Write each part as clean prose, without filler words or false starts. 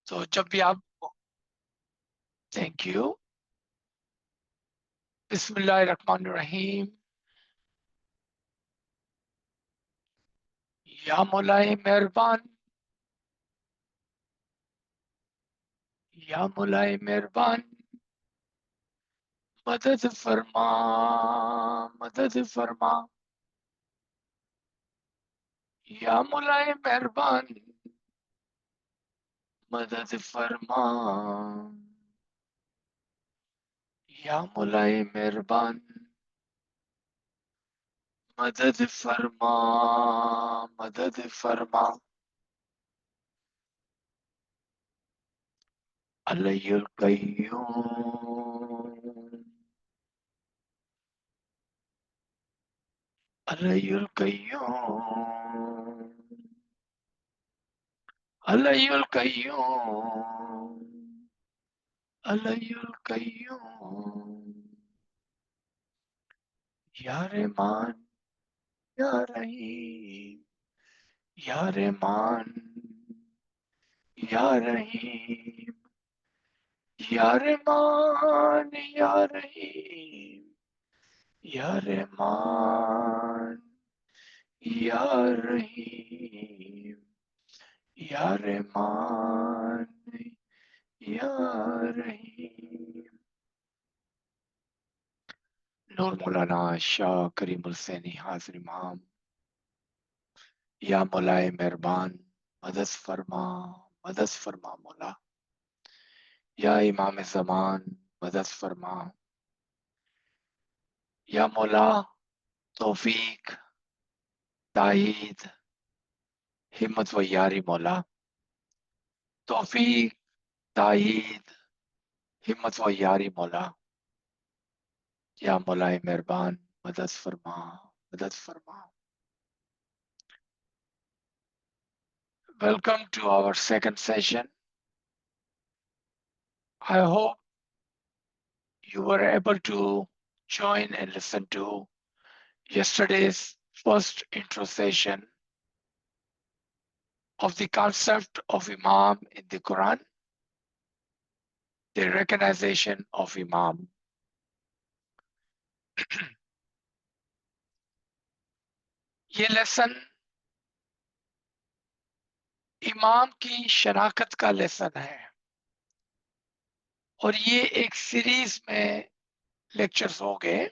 तो जब भी आप थैंक यू बिस्मिल्लाहिर्रहमानिर्रहीम या मौलाए मेहरबान या मौलाए मेहरबान मदद फरमा मदद फरमा या मौलाए मेहरबान मदद फरमा या मौलाए मेहरबान मदद फरमा मदद फरमा अलय्युल कय्यूम अलय्युल कय्यूम अलय्युल कय्यूम अलय्युल कय्यूम या रहमान या रहीम या रहमान या रहीम या रहमान या रहीम या रहमान या रहीम या रहमान या रहीम नूर मौलाना शाह करीमुल सैनी हाजिर इमाम या मौलाए मेहरबान मदद फरमा मौला या इमाम ज़मान मदद फरमा या मौला तौफीक ताईद हिम्मत व यारी मौला तौफीक ताईद हिम्मत व यारी मौला या मौलाए मेहरबान मदद फरमा मदद फरमा Welcome to our second session. I hope you were able to join and listen to yesterday's first intro session of the concept of Imam in the Quran, the recognition of Imam. ये lesson इमाम की शनाख्त का lesson है और ये एक series में लेक्चर्स हो गए.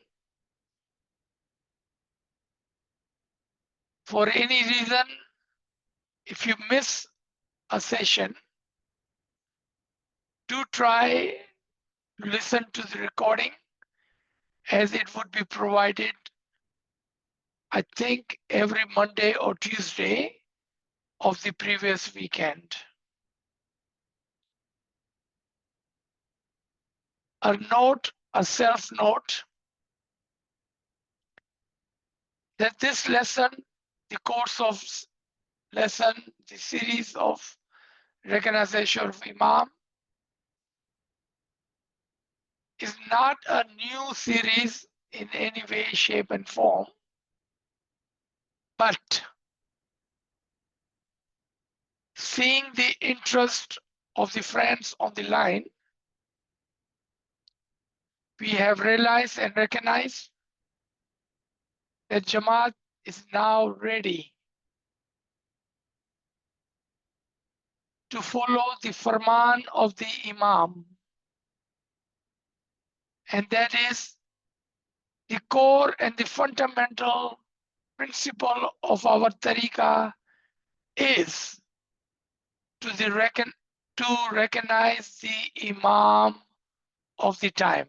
For any reason, if you miss a session, do try to listen to the recording as it would be provided, I think, every Monday or Tuesday of the previous weekend. A note, a self note, that this lesson, the course of lesson, the series of recognition of Imam, is not a new series in any way, shape, and form, but seeing the interest of the friends on the line, we have realized and recognized that Jamaat is now ready to follow the farman of the Imam, and that is the core and the fundamental principle of our tariqah is to recognize the Imam of the time,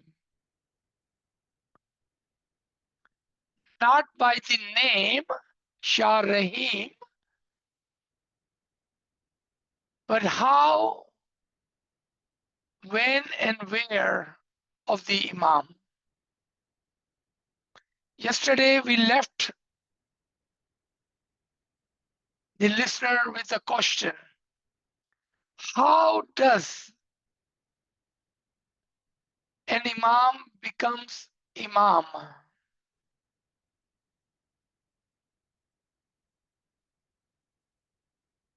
not by the name Shah Rahim, but how, when, and where of the Imam. Yesterday we left the listener with a question: how does an Imam becomes Imam?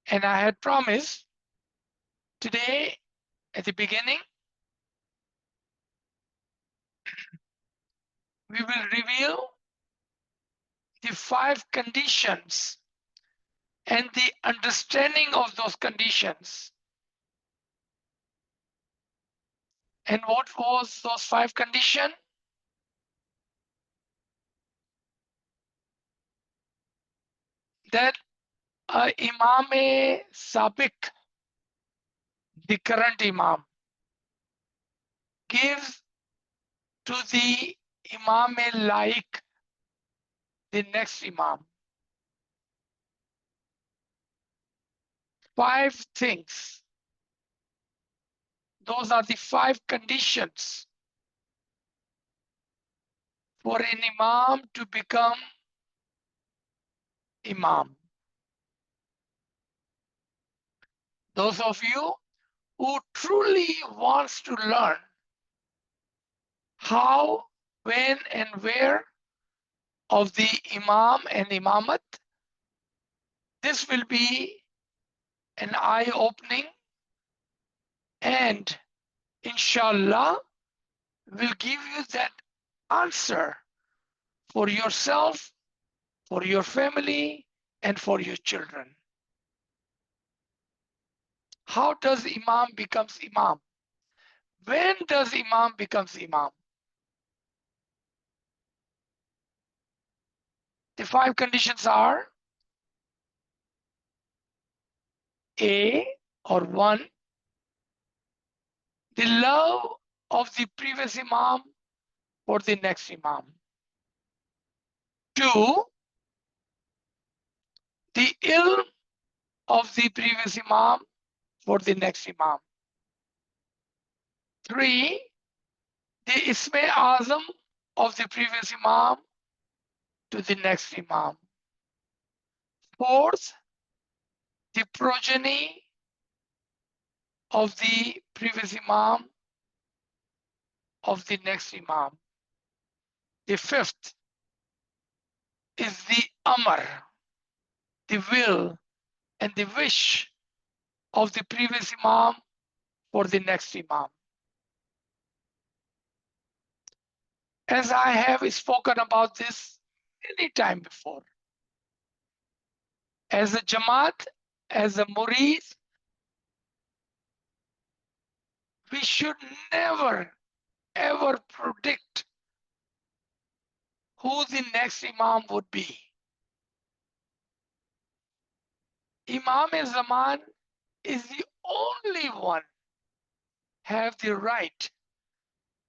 And I had promised Today, at the beginning, we will reveal the 5 conditions and the understanding of those conditions. And what was those 5 conditions? That Imām-i Sabiq, the current Imam, gives to the Imām-i Laik, the next Imam, 5 things. Those are the 5 conditions for an Imam to become Imam. Those of you who truly wants to learn how, when, and where of the Imam and Imamat, this will be an eye-opening, and inshallah will give you that answer for yourself, for your family, and for your children. How does Imam becomes Imam? When does Imam becomes Imam? The 5 conditions are: A, or 1, the love of the previous Imam for the next Imam. 2, the ilm of the previous Imam for the next Imam. 3, the Isme Azam of the previous Imam to the next Imam. 4th, the progeny of the previous Imam of the next Imam. The 5th is the Amr, the will and the wish of the previous Imam for the next Imam. As I have spoken about this any time before, as a Jamaat, as a Murid, we should never ever predict who the next Imam would be. Imām-i-Zamān is the only one have the right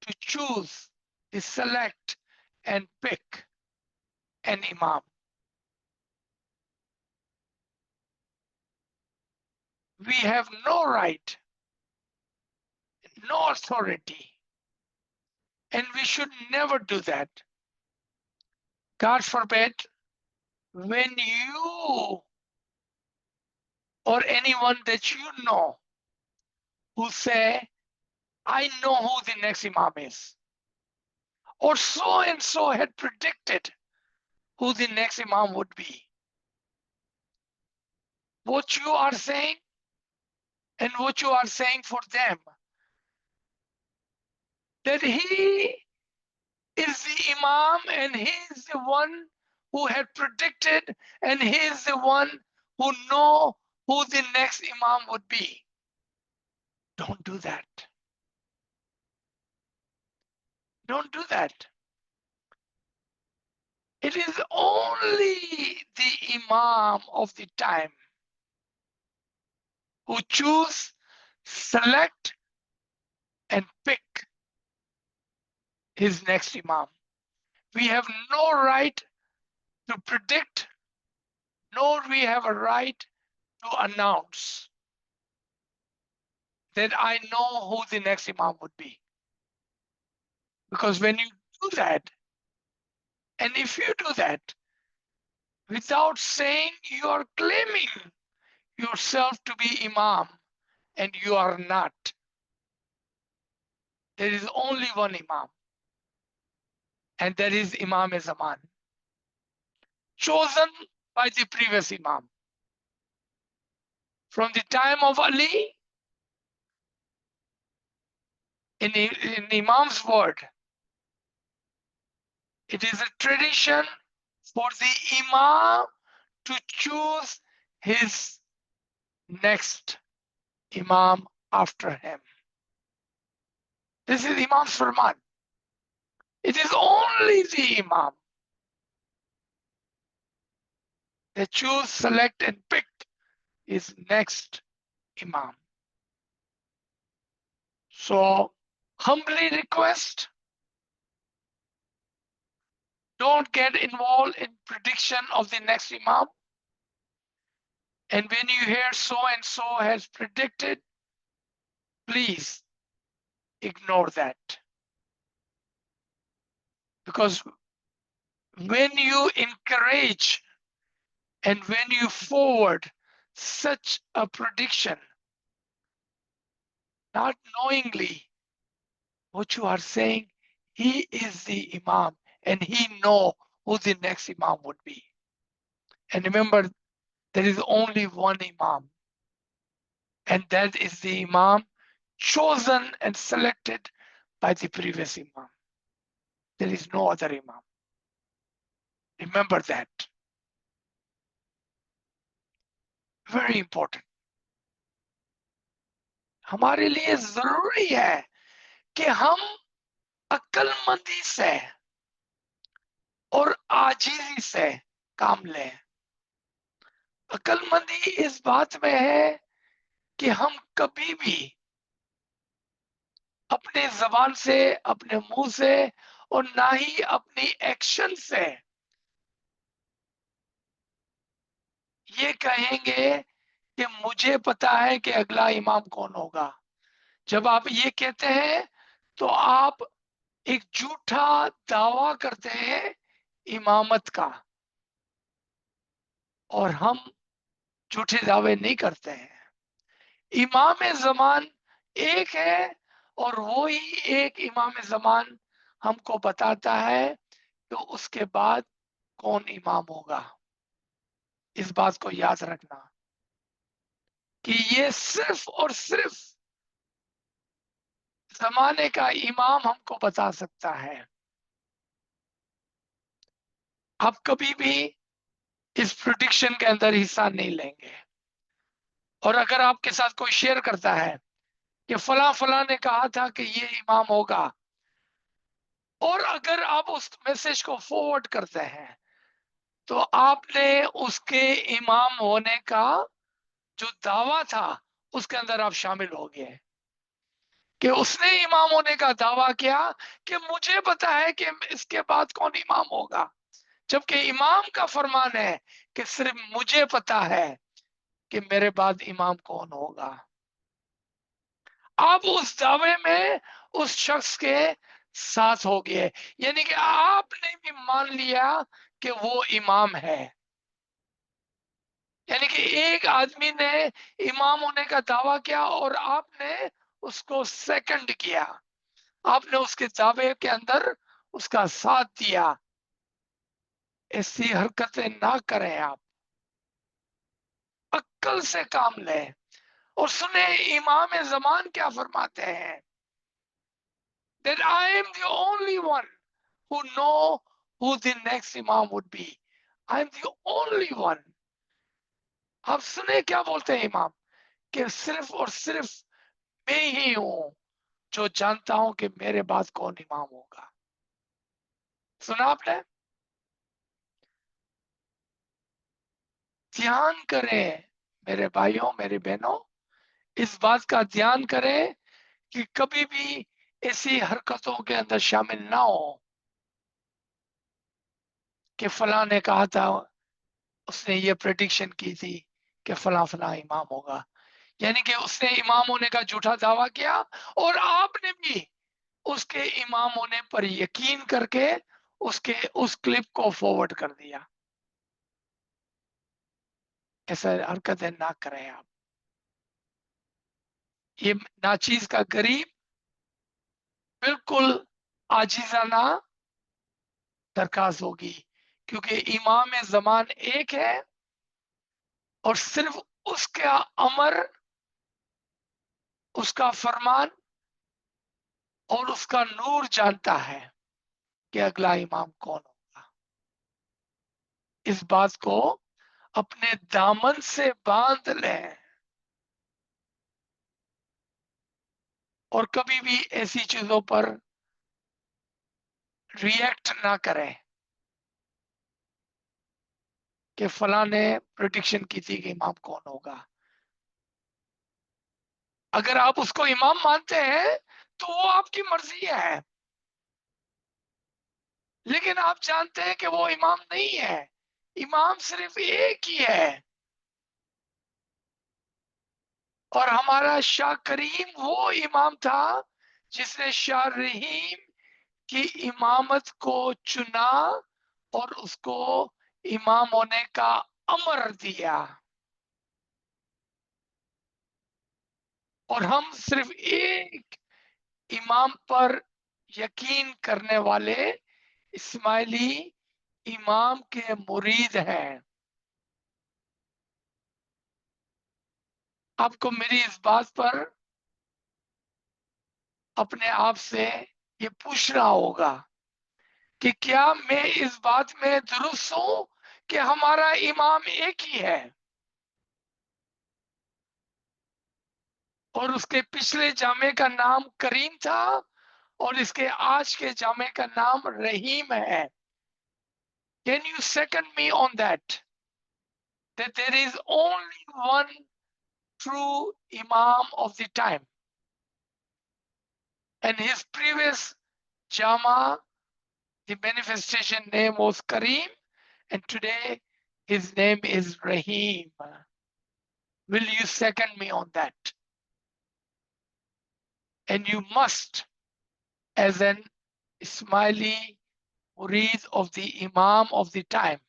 to choose, to select and pick an Imam. We have no right, no authority, and we should never do that. God forbid, when you or anyone that you know who say, I know who the next Imam is, or so and so had predicted who the next Imam would be. What you are saying and what you are saying for them, that he is the Imam and he is the one who had predicted and he is the one who know who the next Imam would be. Don't do that. Don't do that. It is only the Imam of the time who choose, select, and pick his next Imam. We have no right to predict, nor we have a right to announce that I know who the next Imam would be. Because when you do that, and if you do that, without saying, you are claiming yourself to be Imam, and you are not. There is only one Imam, and that is Imām-i-Zamān, chosen by the previous Imam. From the time of Ali in Imam's word, it is a tradition for the Imam to choose his next Imam after him. This is Imam's Farman. It is only the Imam. They choose, select, and pick his next Imam. So, humbly request, don't get involved in prediction of the next Imam. And when you hear so and so has predicted, please ignore that. Because when you encourage and when you forward such a prediction, not knowingly, what you are saying, he is the Imam and he know who the next Imam would be. And remember, there is only one Imam, and that is the Imam chosen and selected by the previous Imam. There is no other Imam. Remember that. Very important. हमारे लिए जरूरी है कि हम अक्लमंदी से और आजीजी से काम लें। अक्लमंदी इस बात में है कि हम कभी भी अपने जबान से, अपने मुंह से और ना ही अपनी एक्शन से ये कहेंगे कि मुझे पता है कि अगला इमाम कौन होगा। जब आप ये कहते हैं तो आप एक झूठा दावा करते हैं इमामत का, और हम झूठे दावे नहीं करते हैं। इमाम ज़मान एक है और वो ही एक इमाम ज़मान हमको बताता है तो उसके बाद कौन इमाम होगा। इस बात को याद रखना कि ये सिर्फ और सिर्फ जमाने का इमाम हमको बता सकता है। आप कभी भी इस प्रेडिक्शन के अंदर हिस्सा नहीं लेंगे। और अगर आपके साथ कोई शेयर करता है कि फला फला ने कहा था कि ये इमाम होगा, और अगर आप उस मैसेज को फॉरवर्ड करते हैं तो आपने उसके इमाम होने का जो दावा था उसके अंदर आप शामिल हो गए कि उसने इमाम होने का दावा किया कि मुझे पता है कि इसके बाद कौन इमाम होगा, जबकि इमाम का फरमान है कि सिर्फ मुझे पता है कि मेरे बाद इमाम कौन होगा। आप उस दावे में उस शख्स के साथ हो गए, यानी कि आपने भी मान लिया कि वो इमाम है। यानी कि एक आदमी ने इमाम होने का दावा किया और आपने उसको सेकंड किया, आपने उसके दावे के अंदर उसका साथ दिया। ऐसी हरकतें ना करें, आप अक्ल से काम लें। और सुने इमाम ज़मान क्या फरमाते हैं, that I am the only one who know who the next imam would be. I am the only one. आप सुने क्या बोलते हैं इमाम, कि सिर्फ और सिर्फ मैं ही हूं जो जानता हूं कि मेरे बाद कौन इमाम होगा। सुना आपने? ध्यान करें मेरे भाइयों, मेरे बहनों, इस बात का ध्यान करें कि कभी भी ऐसी हरकतों के अंदर शामिल ना हो कि फलां ने कहा था, उसने ये प्रेडिक्शन की थी कि फलां फलां इमाम होगा। यानी कि उसने इमाम होने का झूठा दावा किया और आपने भी उसके इमाम होने पर यकीन करके उसके उस क्लिप को फॉरवर्ड कर दिया। ऐसा हरकतें ना करें आप। ये नाचीज का गरीब बिल्कुल आजीजाना दरखास्त होगी, क्योंकि इमाम ज़मान एक है और सिर्फ उसका अमर, उसका फरमान और उसका नूर जानता है कि अगला इमाम कौन होगा। इस बात को अपने दामन से बांध लें और कभी भी ऐसी चीजों पर रिएक्ट ना करें कि फलां ने प्रेडिक्शन की थी कि इमाम कौन होगा। अगर आप उसको इमाम मानते हैं तो वो आपकी मर्जी है, लेकिन आप जानते हैं कि वो इमाम नहीं है, इमाम सिर्फ एक ही है। और हमारा शाह करीम वो इमाम था जिसने शाह रहीम की इमामत को चुना और उसको इमाम होने का अमर दिया। और हम सिर्फ एक इमाम पर यकीन करने वाले इस्माइली इमाम के मुरीद हैं। आपको मेरी इस बात पर अपने आप से ये पूछना होगा कि क्या मैं इस बात में दुरुस्त हूं कि हमारा इमाम एक ही है और उसके पिछले जामे का नाम करीम था और इसके आज के जामे का नाम रहीम है। Can you second me on that? That there is only one true Imam of the time, and his previous Jama, the manifestation name was Kareem, and today his name is Rahim. Will you second me on that? And you must, as an Ismaili Murid of the Imam of the time,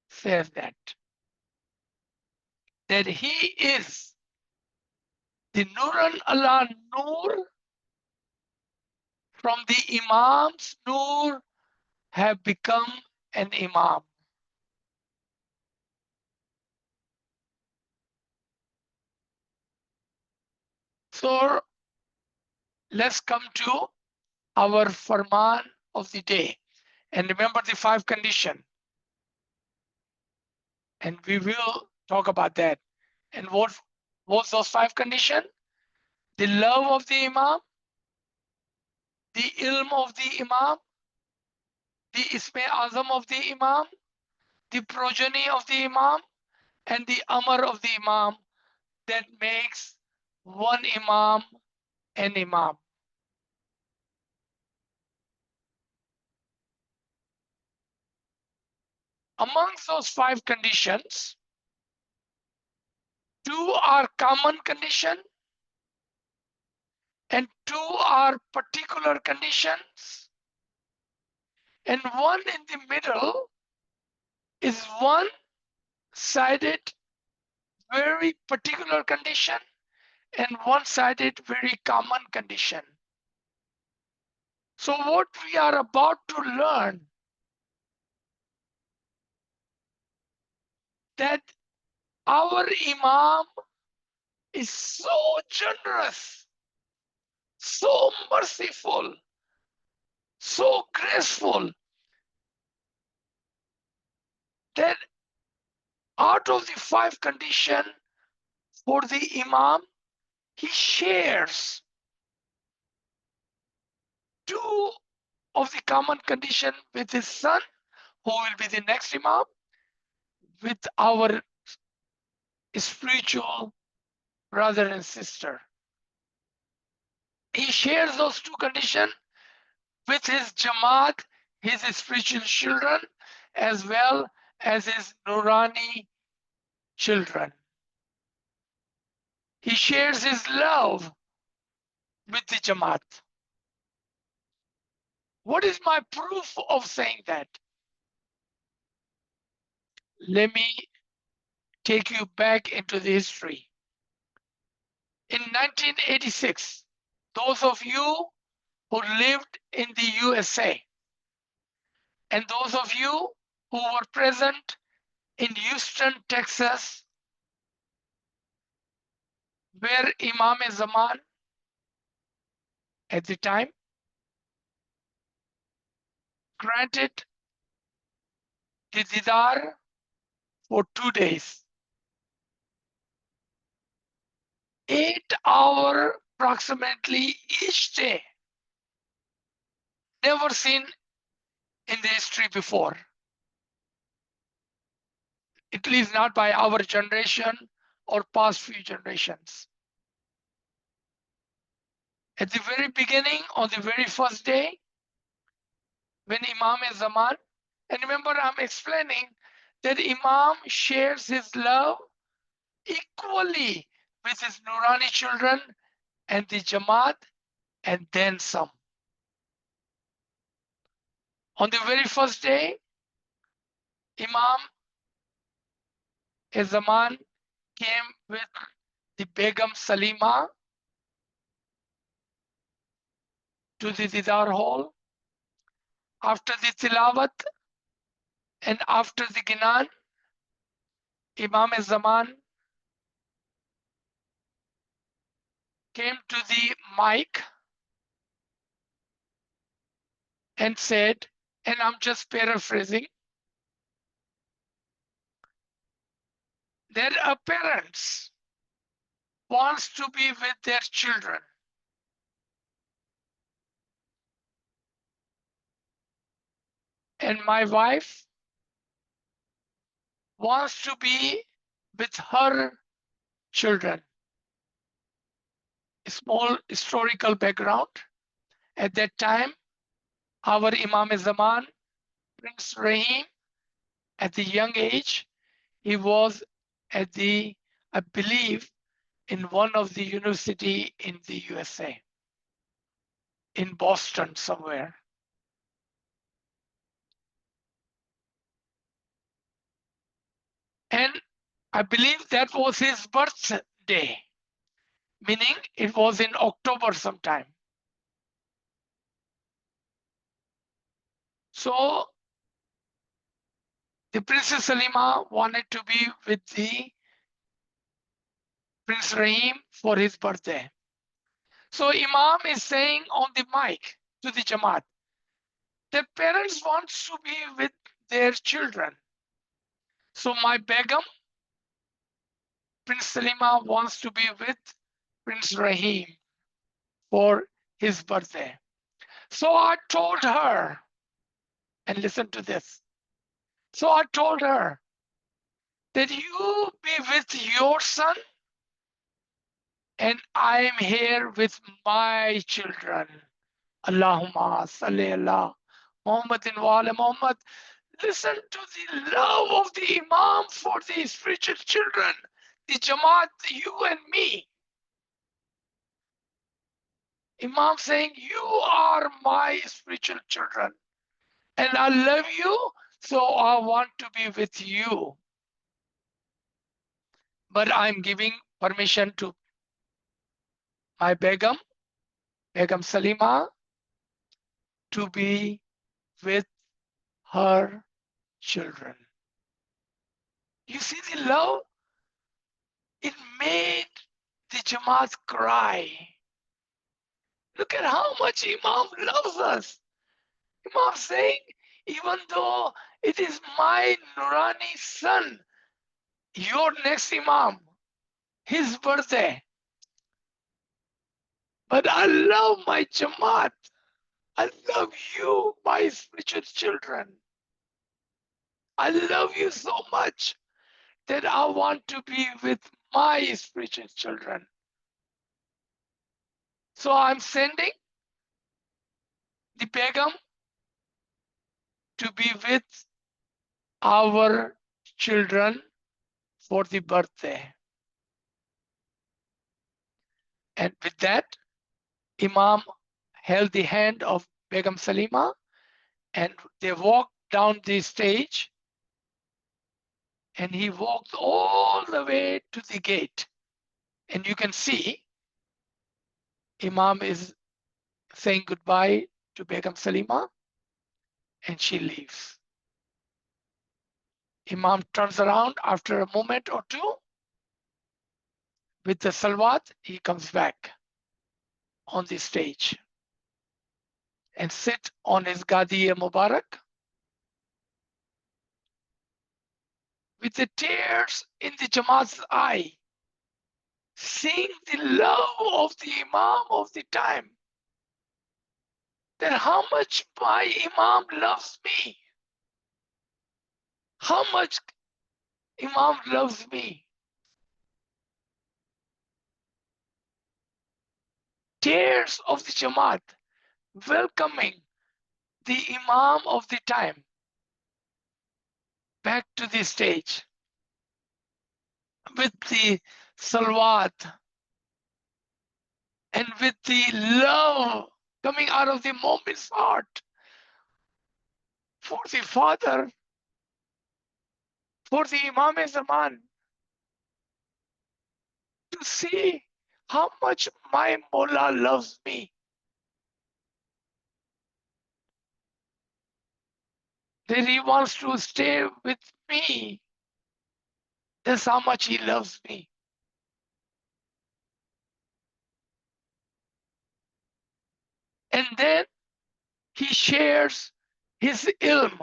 says that he is the Nuran Allah Nur from the Imam's Nur have become an Imam. So let's come to our Farman of the day. And remember the 5 conditions. And we will talk about that. And what was those 5 conditions? The love of the Imam, the ilm of the Imam, the Isme Azam of the Imam, the progeny of the Imam, and the Amr of the Imam that makes one Imam an Imam. Amongst those 5 conditions, 2 are common condition and 2 are particular conditions, and one in the middle is one-sided very particular condition and one-sided very common condition. So what we are about to learn, that our Imam is so generous, so merciful, so graceful, that out of the 5 conditions for the Imam, he shares 2 of the common condition with his son, who will be the next Imam, with our spiritual brother and sister. He shares those 2 conditions with his Jamaat, his spiritual children, as well as his Nurani children. He shares his love with the Jamaat. What is my proof of saying that? Let me take you back into the history. In 1986, those of you who lived in the USA and those of you who were present in Houston, Texas, where Imam-i Zamān at the time, granted the didar for 2 days, 8 hours approximately each day, never seen in the history before, at least not by our generation or past few generations. At the very beginning, on the very first day, when Imām-i zamān, and remember I'm explaining that Imam shares his love equally with his Nurani children and the Jamaat, and then some. On the very first day, Imām-i zamān came with the Begum Salima to the Didar hall. After the Tilawat and after the Ginan, Imām-i zamān came to the mic and said, and I'm just paraphrasing, that a parents wants to be with their children. And my wife wants to be with her children. A small historical background. At that time, our Imām-i zamān, Prince Rahim, at the young age, he was at the, I believe, in one of the university in the USA, in Boston somewhere. And I believe that was his birthday, meaning it was in October sometime. So the Princess Salima wanted to be with the Prince Rahim for his birthday. So Imam is saying on the mic to the Jamaat, the parents want to be with their children. So my Begum, Prince Salima, wants to be with Prince Rahim for his birthday. So I told her, and listen to this. So I told her that you be with your son and I am here with my children. Allahumma salli ala Muhammadin wa ala Muhammad. Listen to the love of the Imam for the spiritual children, the Jamaat, you and me. Imam saying, you are my spiritual children and I love you, so I want to be with you. But I'm giving permission to my Begum Salima, to be with her children. You see the love? It made the Jamaat cry. Look at how much Imam loves us. Imam saying, even though it is my Nurani son, your next Imam, his birthday, but I love my Jamaat. I love you, my spiritual children. I love you so much that I want to be with my spiritual children. So I'm sending the Begum to be with our children for the birthday. And with that, Imam held the hand of Begum Salima and they walked down the stage, and he walked all the way to the gate. And you can see Imam is saying goodbye to Begum Salima and she leaves. Imam turns around after a moment or two. With the salawat, he comes back on the stage. and sit on his Gadi Mubarak with the tears in the Jamaat's eye, seeing the love of the Imam of the time, that how much my Imam loves me, how much Imam loves me. Tears of the Jamaat welcoming the Imam of the time back to the stage with the salawat and with the love coming out of the moment's heart for the father, for the Imam-i Zamān, to see how much my Mullah loves me. That he wants to stay with me. That's how much he loves me. And then he shares his ilm,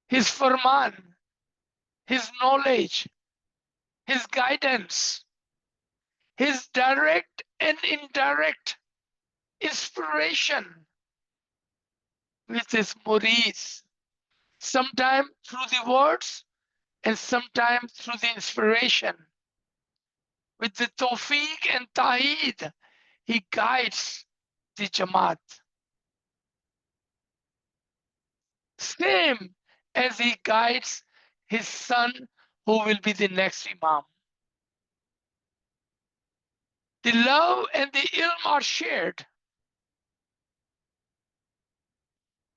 his farman, his knowledge, his guidance, his direct and indirect inspiration with his murids, sometimes through the words and sometimes through the inspiration. With the tawfiq and ta'id, he guides the Jamaat. Same as he guides his son who will be the next Imam. The love and the ilm are shared.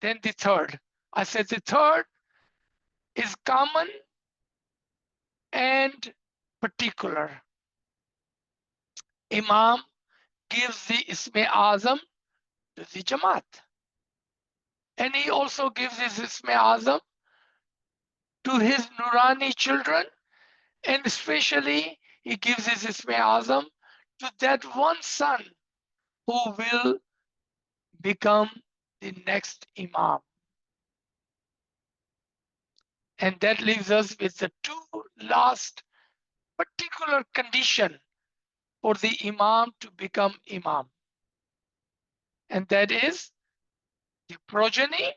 Then the third. I said the third is common and particular. Imam gives the Isme Azam to the Jamaat. And he also gives his Isme Azam to his Nurani children, and especially he gives his Isme Azam to that one son who will become the next Imam. And that leaves us with the two last particular condition for the Imam to become Imam. And that is the progeny,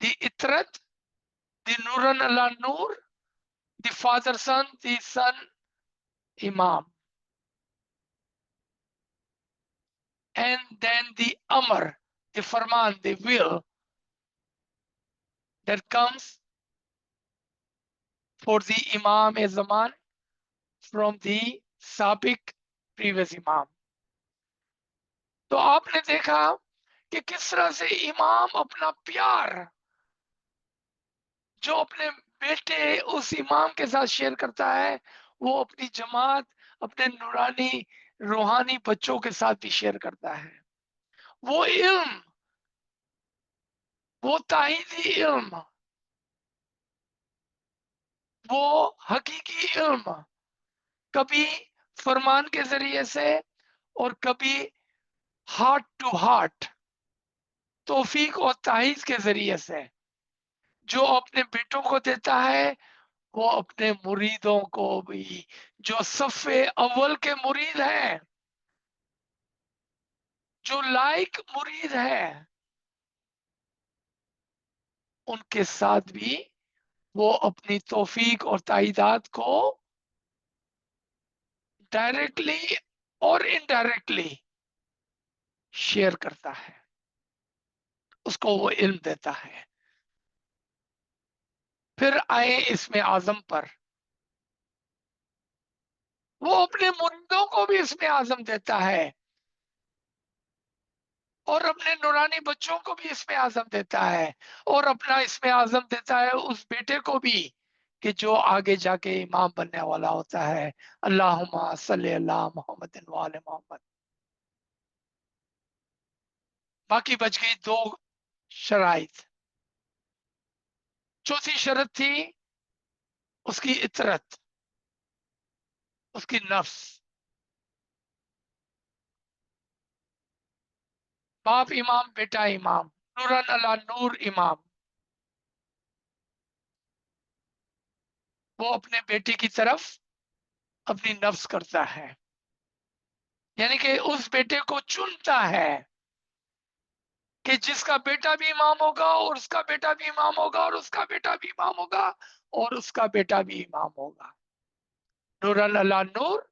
the Itrat, the Nuran Allah Nur, the father son, the son Imam. And then the Amr, the Farman, the will that comes for the Imam-i Zamān from the Sabiq previous Imam. तो आपने देखा कि किस तरह से इमाम अपना प्यार जो अपने बेटे उस इमाम के साथ शेयर करता है, वो अपनी जमात, अपने नूरानी रूहानी बच्चों के साथ भी शेयर करता है. वो इल्म, वो ताईदी इल्म, वो हकीकी इल्म कभी फरमान के जरिए से और कभी हार्ट टू हार्ट तौफीक और ताईद के जरिए से जो अपने बेटों को देता है, वो अपने मुरीदों को भी, जो सफ़े अव्वल के मुरीद हैं, जो लायक मुरीद है, उनके साथ भी वो अपनी तौफीक और ताईदात को डायरेक्टली और इनडायरेक्टली शेयर करता है, उसको वो इल्म देता है. फिर आए इसमें आजम पर. वो अपने मुरीदों को भी इसमें आजम देता है और अपने नूरानी बच्चों को भी इसमें आजम देता है और अपना इसमें आजम देता है उस बेटे को भी कि जो आगे जाके इमाम बनने वाला होता है. अल्लाहुम्मा सल्ली अला मुहम्मदिन व आले मोहम्मद. बाकी बच गई दो शराइत. चौथी शर्त थी उसकी इतरत, उसकी नफ्स. बाप इमाम बेटा इमाम, नूरन अला नूर इमाम। वो अपने बेटे की तरफ अपनी नफ्स करता है, यानी कि उस बेटे को चुनता है कि जिसका बेटा भी इमाम होगा और उसका बेटा भी इमाम होगा और उसका बेटा भी इमाम होगा और उसका बेटा भी इमाम होगा। नूरन अला नूर,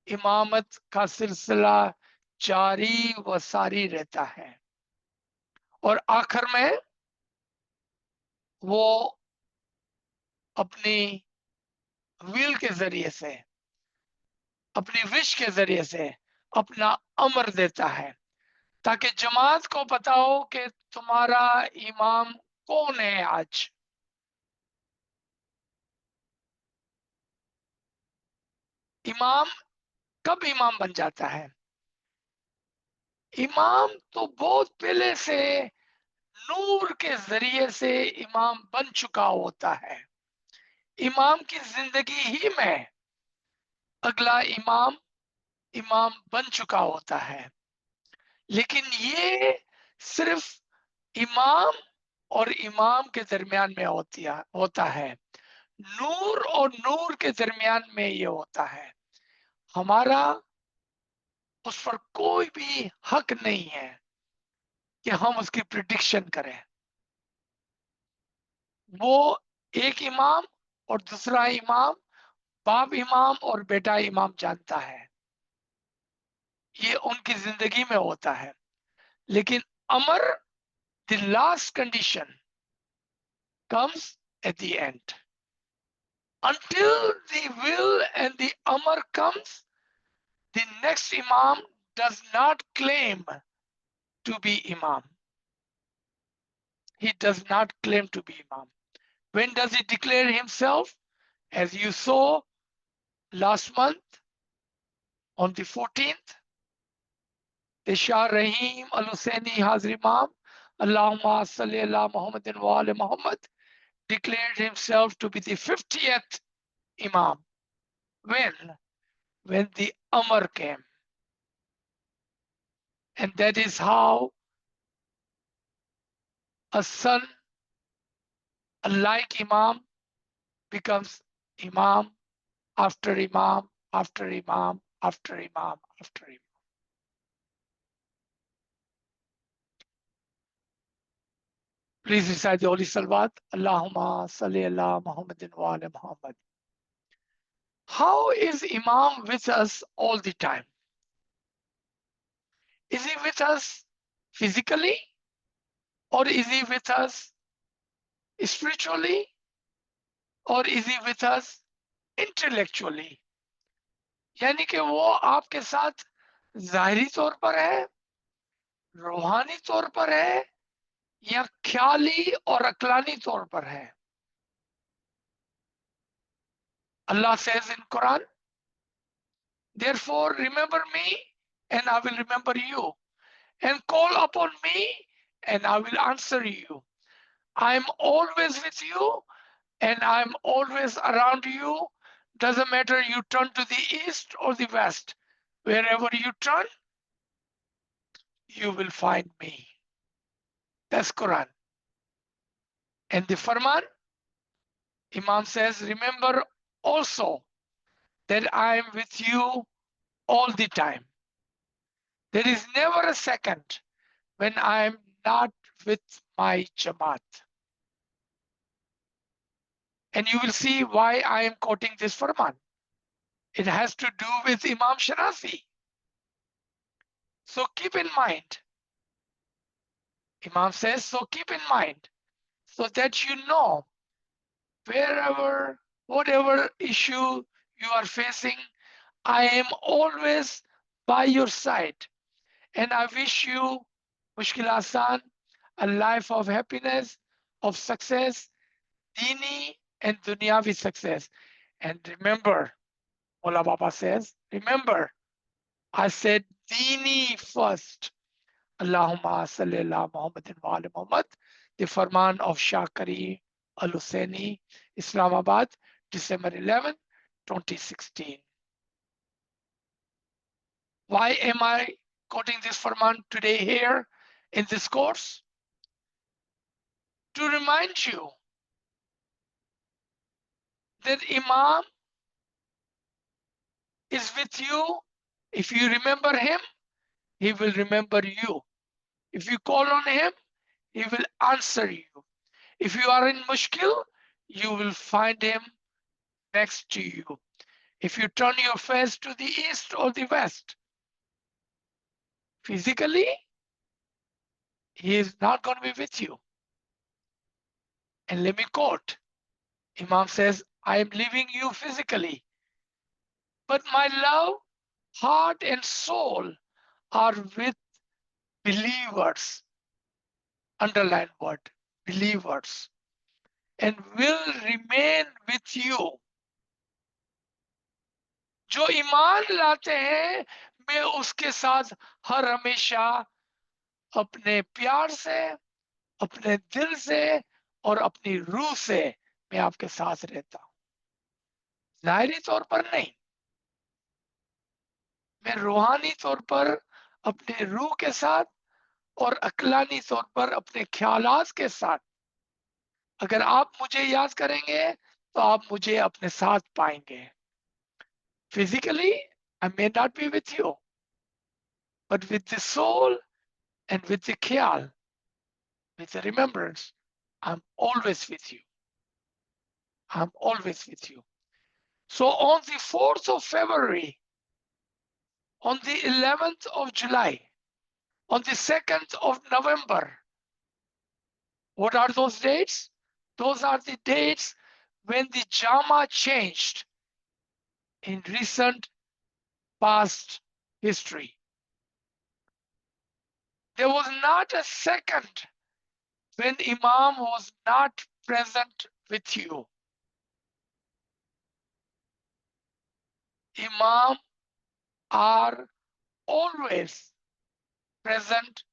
इमामत का सिलसिला जारी व सारी रहता है। और आखिर में वो अपनी विल के जरिए से, अपनी विश के जरिए से अपना अमर देता है, ताकि जमात को पता हो कि तुम्हारा इमाम कौन है। आज इमाम कब इमाम बन जाता है? इमाम तो बहुत पहले से नूर के जरिए से इमाम बन चुका होता है। इमाम की जिंदगी ही में अगला इमाम इमाम बन चुका होता है, लेकिन ये सिर्फ इमाम और इमाम के दरमियान में होता है। नूर और नूर के दरमियान में ये होता है। हमारा उस पर कोई भी हक नहीं है कि हम उसकी प्रिडिक्शन करें। वो एक इमाम और दूसरा इमाम, बाप इमाम और बेटा इमाम जानता है, ये उनकी जिंदगी में होता है। लेकिन Amar, the last condition, comes at the end. Until the will and the amr comes, the next imam does not claim to be imam. He does not claim to be imam. When does he declare himself? As you saw last month on the 14th, the Shah Rahim al-Husseini Hazir Imam, Allahumma salli ala Muhammadin wa ala Muhammad, declared himself to be the 50th imam. When the Amr came. And that is how a son, a like Imam, becomes Imam after Imam after Imam after Imam after Imam. Please recite the Holy Salawat. Allahumma salli ala Muhammadin wa ala Muhammad. How is Imam with us all the time? Is he with us physically, or is he with us spiritually, or is he with us intellectually? यानी कि वो आपके साथ जाहिरी तौर पर है, रूहानी तौर पर है, या ख्याली और अकलानी तौर पर है। Allah says in Quran, therefore remember me and I will remember you, and call upon me and I will answer you. I am always with you and I am always around you. Doesn't matter you turn to the east or the west. Wherever you turn, you will find me. That's Quran. And the Farman, Imam says, remember also that I am with you all the time. There is never a second when I am not with my Jamaat. And you will see why I am quoting this Farman. It has to do with Imam Sharafi. So keep in mind, Imam says, so keep in mind, so that you know wherever, whatever issue you are facing, I am always by your side. And I wish you, Mushkil Asan, a life of happiness, of success, dini and dunyavi success. And remember, Mola Baba says, remember, I said dini first. Allahumma salli ala Muhammadin wa ala Muhammad, the Farman of Shah Karim al-Husseini, Islamabad, December 11, 2016. Why am I quoting this Farman today here? in this course to remind you that Imam is with you. If you remember him, he will remember you. If you call on him, he will answer you. If you are in mushkil, you will find him next to you. If you turn your face to the east or the west, physically, he is not going to be with you. And let me quote, Imam says, I am leaving you physically, but my love, heart and soul are with believers. Underline word, believers, and will remain with you. जो ईमान लाते हैं, मैं उसके साथ हर हमेशा अपने प्यार से, अपने दिल से और अपनी रूह से मैं आपके साथ रहता हूं। ज़ाहिरी तौर पर नहीं, मैं रूहानी तौर पर अपने रूह के साथ और अक्लानी तौर पर अपने ख्यालात के साथ। अगर आप मुझे याद करेंगे तो आप मुझे अपने साथ पाएंगे। Physically, I may not be with you, but with the soul and with the khayal, with the remembrance, I'm always with you. I'm always with you. So on the 4th of February, on the 11th of July, on the 2nd of November, what are those dates? Those are the dates when the Jama changed in recent past history. There was not a second when Imam was not present with you. Imam are always present.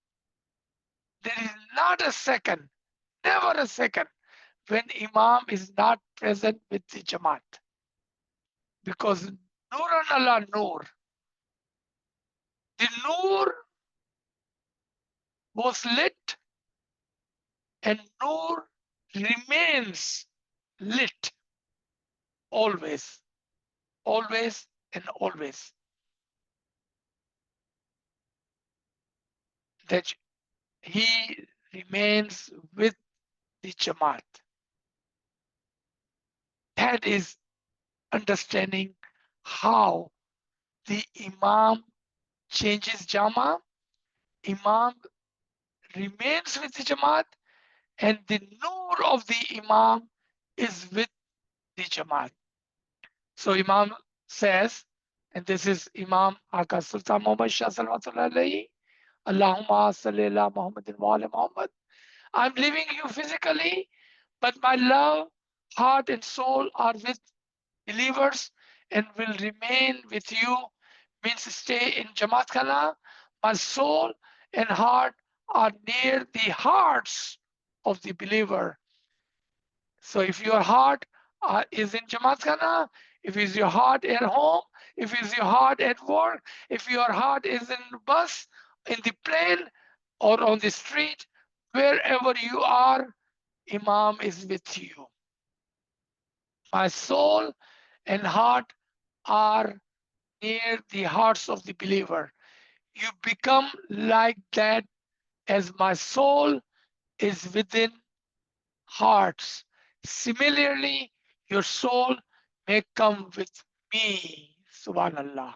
There is not a second, never a second, when Imam is not present with the Jamaat. Because Nuran Allah Nur, the Nur was lit and Nur remains lit always, always and always. That he remains with the Jamaat. That is understanding how the Imam changes Jama, Imam remains with the Jamaat, and the Nur of the Imam is with the Jamaat. So Imam says, and this is Imam Aka Sultan Muhammad Shah Salawatullah alayhi, Allahumma salli ala Muhammadin wa ala Muhammad. I'm leaving you physically, but my love, heart and soul are with believers and will remain with you, means stay in Jamaat Khana. My soul and heart are near the hearts of the believer. So if your heart is in Jamaat Khana, if is your heart at home, if is your heart at work, if your heart is in the bus, in the plane, or on the street, wherever you are, Imam is with you. My soul and heart are near the hearts of the believer. You become like that as my soul is within hearts. Similarly, your soul may come with me. Subhanallah.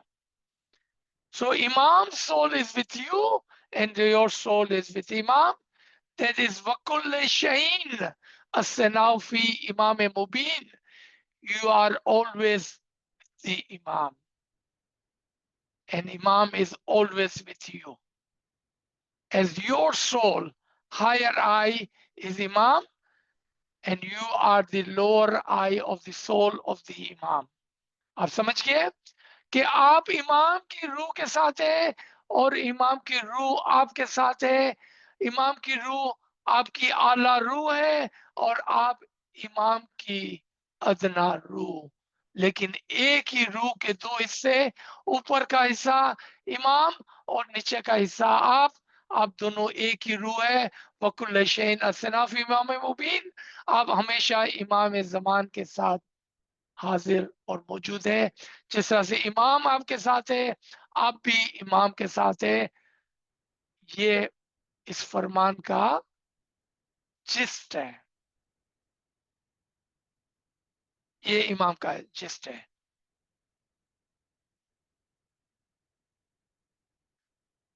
So Imam's soul is with you and your soul is with Imam. That is وَكُلَّ شَيْءٍ أَسْنَاهُ فِي إِمَامٍ مُبِينٍ. You are always the Imam. And Imam is always with you. As your soul, higher I is Imam, and you are the lower I of the soul of the Imam. आप समझ गए कि आप इमाम की रूह के साथ है और इमाम की रूह आपके साथ है। इमाम की रूह आपकी आला रूह है और आप इमाम की अदना रूह, लेकिन एक ही रूह के दो हिस्से, ऊपर का हिस्सा इमाम और नीचे का हिस्सा आप। आप दोनों एक ही रूह है, वकुल्ल शैइन अस्ना फी इमाम मुबीन। आप हमेशा इमाम ज़मान के साथ हाजिर और मौजूद है। जिस तरह से इमाम आपके साथ है, आप भी इमाम के साथ है। ये इस फरमान का जिस्ट है, ये इमाम का जिस्ट है।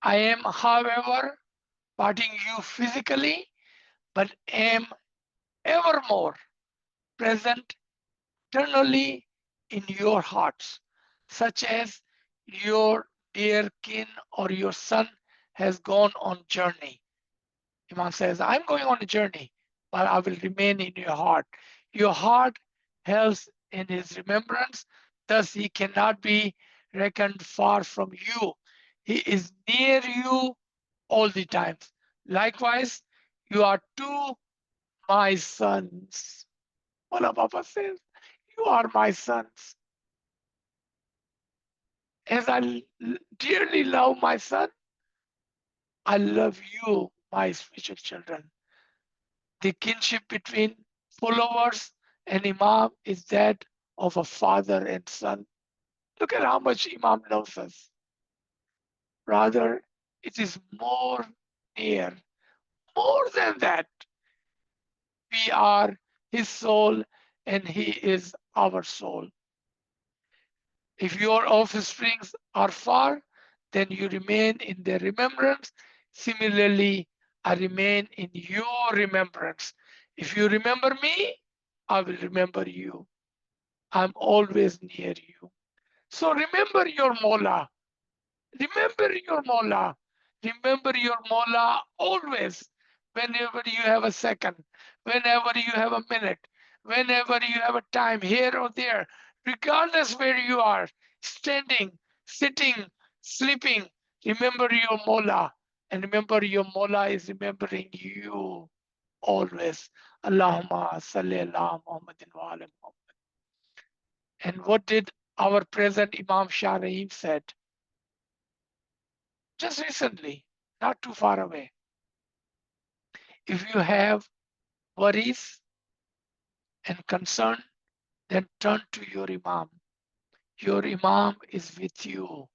I am, however, parting you physically, but am evermore present eternally in your hearts, such as your dear kin or your son has gone on journey. Imam says, I'm going on a journey, but I will remain in your heart. Your heart helps in his remembrance, thus he cannot be reckoned far from you. He is near you all the times. Likewise, you are two my sons. Wala Baba says, you are my sons. As I dearly love my son, I love you, my spiritual children. The kinship between followers and Imam is that of a father and son. Look at how much Imam loves us. Rather, it is more near, more than that. We are his soul and he is our soul. If your offsprings are far, then you remain in their remembrance. Similarly, I remain in your remembrance. If you remember me, I will remember you. I'm always near you. So remember your Mola. Remember your Mola. Remember your Mola always, whenever you have a second, whenever you have a minute, whenever you have a time here or there, regardless where you are, standing, sitting, sleeping, remember your Mola. And remember your Mola is remembering you always. Allahumma salli ala Muhammadin wa ala Muhammad. And what did our present Imam Shah Rahim said? Just recently, not too far away. If you have worries and concern, then turn to your Imam. Your Imam is with you.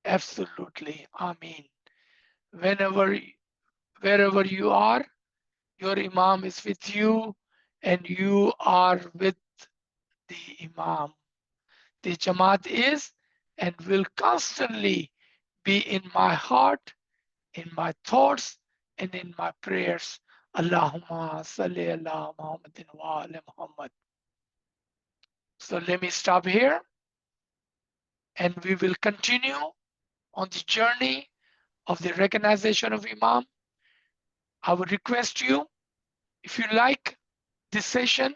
Absolutely. Ameen. Whenever, wherever you are, your Imam is with you and you are with the Imam. The Jamaat is and will constantly be in my heart, in my thoughts, and in my prayers. Allahumma salli ala Muhammadin wa ala Muhammad. So let me stop here and we will continue on the journey of the recognition of Imam. I would request you, if you like this session,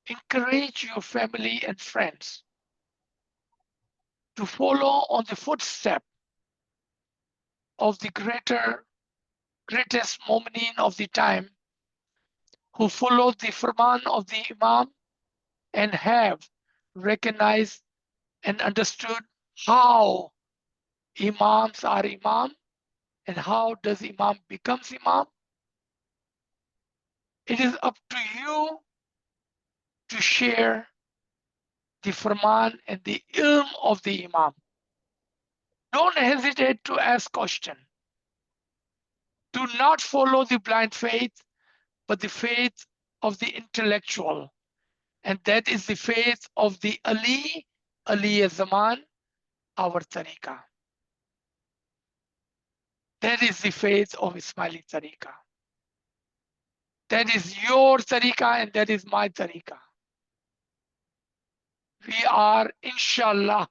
encourage your family and friends to follow on the footstep of the greatest mu'mineen of the time who followed the firman of the Imam and have recognized and understood how Imams are Imam and how does Imam becomes Imam. It is up to you to share the firman and the ilm of the Imam. Don't hesitate to ask questions. Do not follow the blind faith, but the faith of the intellectual. And that is the faith of the Ali Zamān, our tariqah. That is the faith of Ismaili tariqah. That is your tariqah and that is my tariqah. We are, inshallah,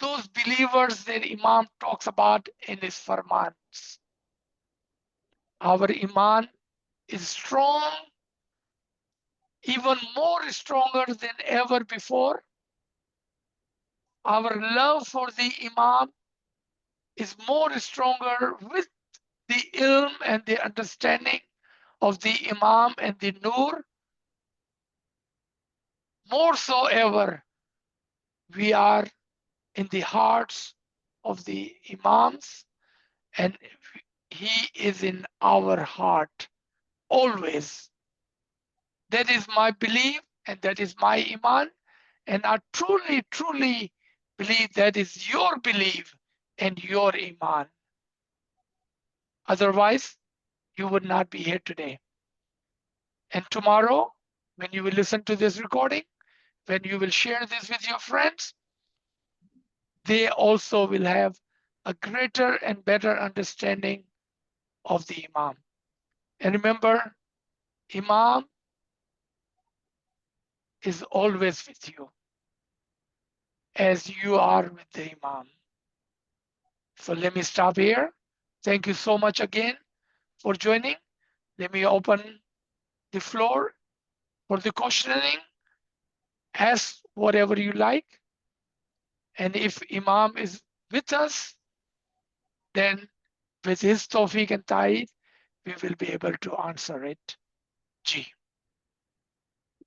those believers that Imam talks about in his farmans. Our Iman is strong, even more stronger than ever before. Our love for the Imam is more stronger with the ilm and the understanding of the Imam and the Nur. More so ever, we are in the hearts of the Imams and he is in our heart always. That is my belief, and that is my iman, and I truly, truly believe that is your belief and your iman. Otherwise, you would not be here today. And tomorrow, when you will listen to this recording, when you will share this with your friends, they also will have a greater and better understanding of the Imam. And remember, Imam is always with you, as you are with the Imam. So let me stop here. Thank you so much again for joining. Let me open the floor for the questioning. Ask whatever you like. And if Imam is with us, then with his tawfiq and ta'id, we will be able to answer it. Ji.